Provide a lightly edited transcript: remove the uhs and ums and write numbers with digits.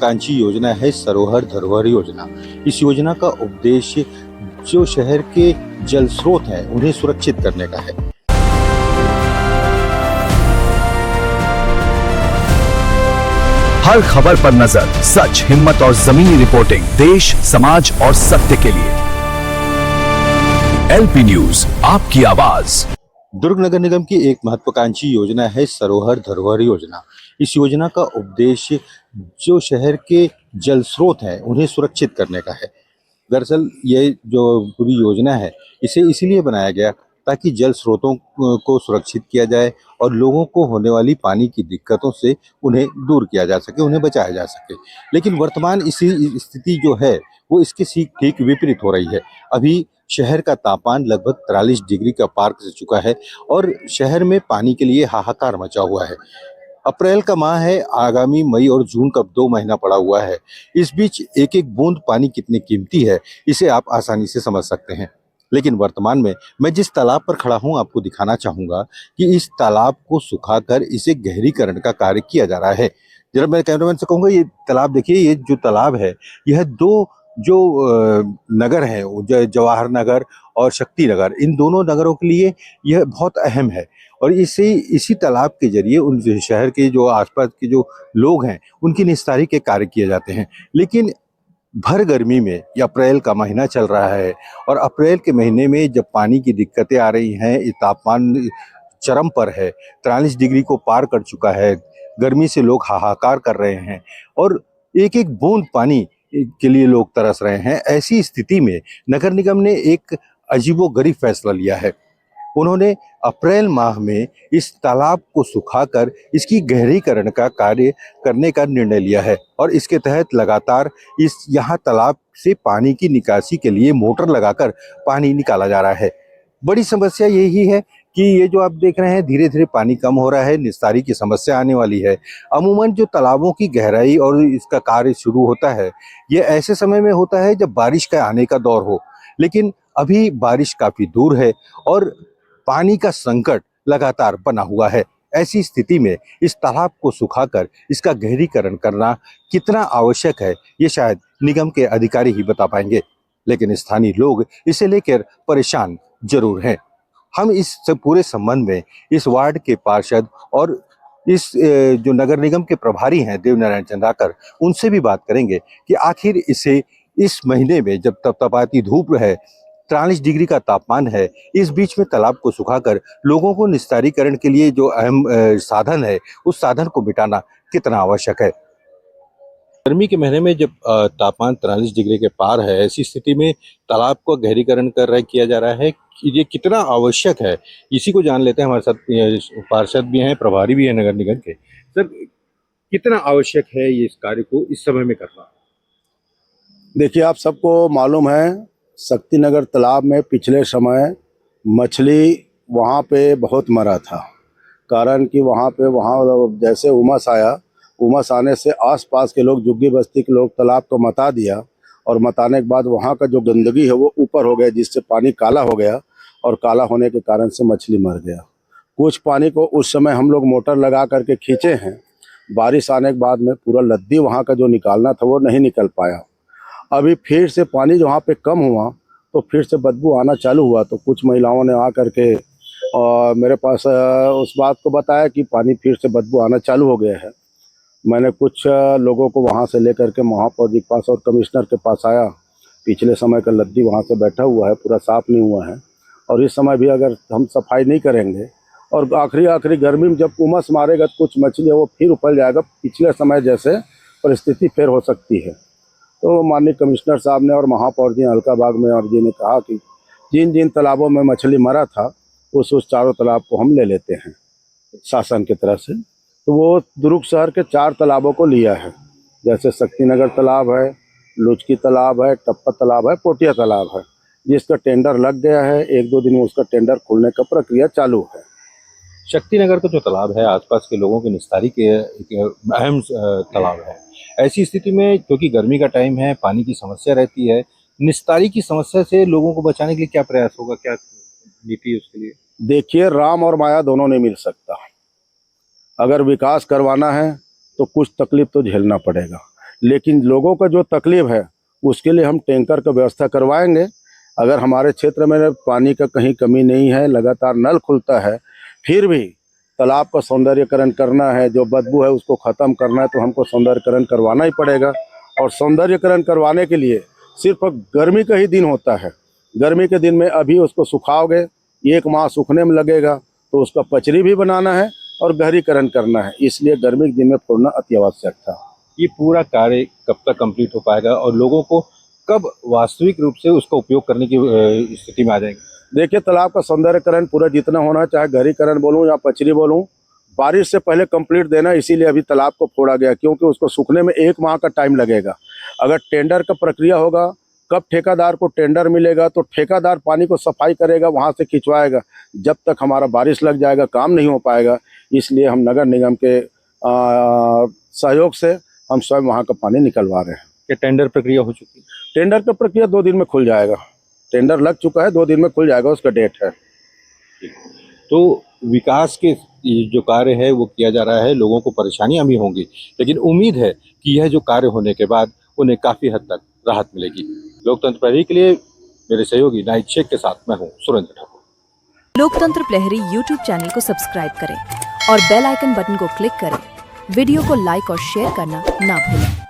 महत्वाकांक्षी योजना है सरोवर धरोहर योजना। इस योजना का उद्देश्य जो शहर के जल स्रोत हैं उन्हें सुरक्षित करने का है। हर खबर पर नजर, सच, हिम्मत और जमीनी रिपोर्टिंग, देश, समाज और सत्य के लिए। एलपी न्यूज, आपकी आवाज। दुर्ग नगर निगम की एक महत्वाकांक्षी योजना है सरोवर धरोहर योजना। इस योजना का उद्देश्य जो शहर के जल स्रोत हैं उन्हें सुरक्षित करने का है। दरअसल ये जो पूरी योजना है इसे इसीलिए बनाया गया ताकि जल स्रोतों को सुरक्षित किया जाए और लोगों को होने वाली पानी की दिक्कतों से उन्हें दूर किया जा सके, उन्हें बचाया जा सके। लेकिन वर्तमान इसी स्थिति जो है वो इसके ठीक विपरीत हो रही है। अभी शहर का तापमान लगभग 43 डिग्री का पार कर चुका है और शहर में पानी के लिए हाहाकार मचा हुआ है। अप्रैल का माह है, आगामी मई और जून का 2 महीना पड़ा हुआ है। इस बीच एक एक बूंद पानी कितनी कीमती है इसे आप आसानी से समझ सकते हैं। लेकिन वर्तमान में मैं जिस तालाब पर खड़ा हूं आपको दिखाना चाहूंगा कि इस तालाब को सुखाकर इसे गहरीकरण का कार्य किया जा रहा है। जरा मैं कैमरामैन से कहूंगा ये तालाब देखिए, ये जो तालाब है यह दो जो नगर है जवाहर नगर और शक्ति नगर, इन दोनों नगरों के लिए यह बहुत अहम है और इसी तालाब के जरिए उन शहर के जो आसपास के जो लोग हैं उनकी निस्तारी के कार्य किए जाते हैं। लेकिन भर गर्मी में ये अप्रैल का महीना चल रहा है और अप्रैल के महीने में जब पानी की दिक्कतें आ रही हैं, ये तापमान चरम पर है, 43 डिग्री को पार कर चुका है, गर्मी से लोग हाहाकार कर रहे हैं और एक एक बूंद पानी के लिए लोग तरस रहे हैं। ऐसी स्थिति में नगर निगम ने एक अजीबोगरीब फैसला लिया है। उन्होंने अप्रैल माह में इस तालाब को सुखाकर इसकी गहरीकरण का कार्य करने का निर्णय लिया है और इसके तहत लगातार यहाँ तालाब से पानी की निकासी के लिए मोटर लगाकर पानी निकाला जा रहा है। बड़ी समस्या यही है कि ये जो आप देख रहे हैं धीरे धीरे पानी कम हो रहा है, निस्तारी की समस्या आने वाली है। अमूमन जो तालाबों की गहराई और इसका कार्य शुरू होता है ये ऐसे समय में होता है जब बारिश का आने का दौर हो, लेकिन अभी बारिश काफी दूर है और पानी का संकट लगातार बना हुआ है। ऐसी स्थिति में इस तालाब को सुखाकर इसका गहरीकरण करना कितना आवश्यक है ये शायद निगम के अधिकारी ही बता पाएंगे, लेकिन स्थानीय लोग इसे लेकर परेशान जरूर हैं। हम इस पूरे संबंध में इस वार्ड के पार्षद और इस जो नगर निगम के प्रभारी हैं देवनारायण चंद्राकर, उनसे भी बात करेंगे कि आखिर इसे इस महीने में जब तपतपाती धूप है, 43 डिग्री का तापमान है, इस बीच में तालाब को सुखाकर लोगों को निस्तारीकरण के लिए जो अहम साधन है उस साधन को मिटाना कितना आवश्यक है। गर्मी के महीने में जब तापमान 43 डिग्री के पार है, ऐसी स्थिति में तालाब को गहरीकरण किया जा रहा है, ये कितना आवश्यक है इसी को जान लेते हैं। हमारे साथ पार्षद भी हैं, प्रभारी भी हैं नगर निगम के। सर, कितना आवश्यक है ये इस कार्य को इस समय में करना? देखिए, आप सबको मालूम है शक्ति नगर तालाब में पिछले समय मछली वहाँ पे बहुत मरा था। कारण कि वहाँ जैसे उमस आया, उमस आने से आसपास के लोग, झुग्गी बस्ती के लोग तालाब को मता दिया और मताने के बाद वहाँ का जो गंदगी है वो ऊपर हो गया, जिससे पानी काला हो गया और काला होने के कारण से मछली मर गया। कुछ पानी को उस समय हम लोग मोटर लगा करके खींचे हैं। बारिश आने के बाद में पूरा लद्दी वहाँ का जो निकालना था वो नहीं निकल पाया। अभी फिर से पानी जो वहाँ पे कम हुआ तो फिर से बदबू आना चालू हुआ, तो कुछ महिलाओं ने आ करके और मेरे पास उस बात को बताया कि पानी फिर से बदबू आना चालू हो गया है। मैंने कुछ लोगों को वहाँ से लेकर के महापौर जी के पास और कमिश्नर के पास आया। पिछले समय का लद्दी वहाँ से बैठा हुआ है, पूरा साफ नहीं हुआ है और इस समय भी अगर हम सफाई नहीं करेंगे और आखिरी गर्मी में जब उमस मारेगा तो कुछ मछली है वो फिर उफल जाएगा, पिछले समय जैसे परिस्थिति फिर हो सकती है। तो माननीय कमिश्नर साहब ने और महापौर जी हल्का बाग में और जी ने कहा कि जिन जिन तालाबों में मछली मरा था उस चारों तालाब को हम ले लेते हैं शासन की तरफ से। तो वो दुर्ग शहर के 4 तालाबों को लिया है, जैसे शक्तिनगर तालाब है, लुचकी तालाब है, टप्पा तालाब है, पोटिया तालाब है, जिसका टेंडर लग गया है। 1-2 दिन में उसका टेंडर खुलने का प्रक्रिया चालू है। शक्ति नगर का जो तालाब है आसपास के लोगों के निस्तारी के अहम तालाब है। ऐसी स्थिति में क्योंकि गर्मी का टाइम है, पानी की समस्या रहती है, निस्तारी की समस्या से लोगों को बचाने के लिए क्या प्रयास होगा, क्या नीति है उसके लिए? देखिए, राम और माया दोनों नहीं मिल सकता। अगर विकास करवाना है तो कुछ तकलीफ तो झेलना पड़ेगा, लेकिन लोगों का जो तकलीफ है उसके लिए हम टैंकर का व्यवस्था करवाएंगे। अगर हमारे क्षेत्र में पानी का कहीं कमी नहीं है, लगातार नल खुलता है, फिर भी तालाब का सौंदर्यकरण करना है, जो बदबू है उसको ख़त्म करना है, तो हमको सौंदर्यकरण करवाना ही पड़ेगा। और सौंदर्यकरण करवाने के लिए सिर्फ गर्मी का ही दिन होता है। गर्मी के दिन में अभी उसको सुखाओगे, 1 माह सूखने में लगेगा, तो उसका पचरी भी बनाना है और गहरीकरण करना है, इसलिए गर्मी के दिन में फोड़ना अति आवश्यक था। ये पूरा कार्य कब तक कंप्लीट हो पाएगा और लोगों को कब वास्तविक रूप से उसका उपयोग करने की स्थिति में आ जाएंगे? देखिए, तालाब का सौंदर्यकरण पूरा जितना होना, चाहे गहरीकरण बोलूँ या पचरी बोलूँ, बारिश से पहले कंप्लीट देना, इसीलिए अभी तालाब को फोड़ा गया, क्योंकि उसको सूखने में 1 माह का टाइम लगेगा। अगर टेंडर का प्रक्रिया होगा, कब ठेकेदार को टेंडर मिलेगा, तो ठेकेदार पानी को सफाई करेगा, वहाँ से खिंचवाएगा। जब तक हमारा बारिश लग जाएगा, काम नहीं हो पाएगा। इसलिए हम नगर निगम के सहयोग से हम स्वयं वहाँ का पानी निकलवा रहे हैं। क्या टेंडर प्रक्रिया हो चुकी है? टेंडर का प्रक्रिया 2 दिन में खुल जाएगा। टेंडर लग चुका है, 2 दिन में खुल जाएगा, उसका डेट है। तो विकास के ये जो कार्य है वो किया जा रहा है, लोगों को परेशानियां भी होंगी, लेकिन उम्मीद है कि यह जो कार्य होने के बाद उन्हें काफ़ी हद तक राहत मिलेगी। लोकतंत्र प्रहरी के लिए मेरे सहयोगी नाइट शेख के साथ मैं हूँ सुरेंद्र ठाकुर। लोकतंत्र प्रहरी यूट्यूब चैनल को सब्सक्राइब करें और बेल आइकन बटन को क्लिक करें। वीडियो को लाइक और शेयर करना ना भूलें।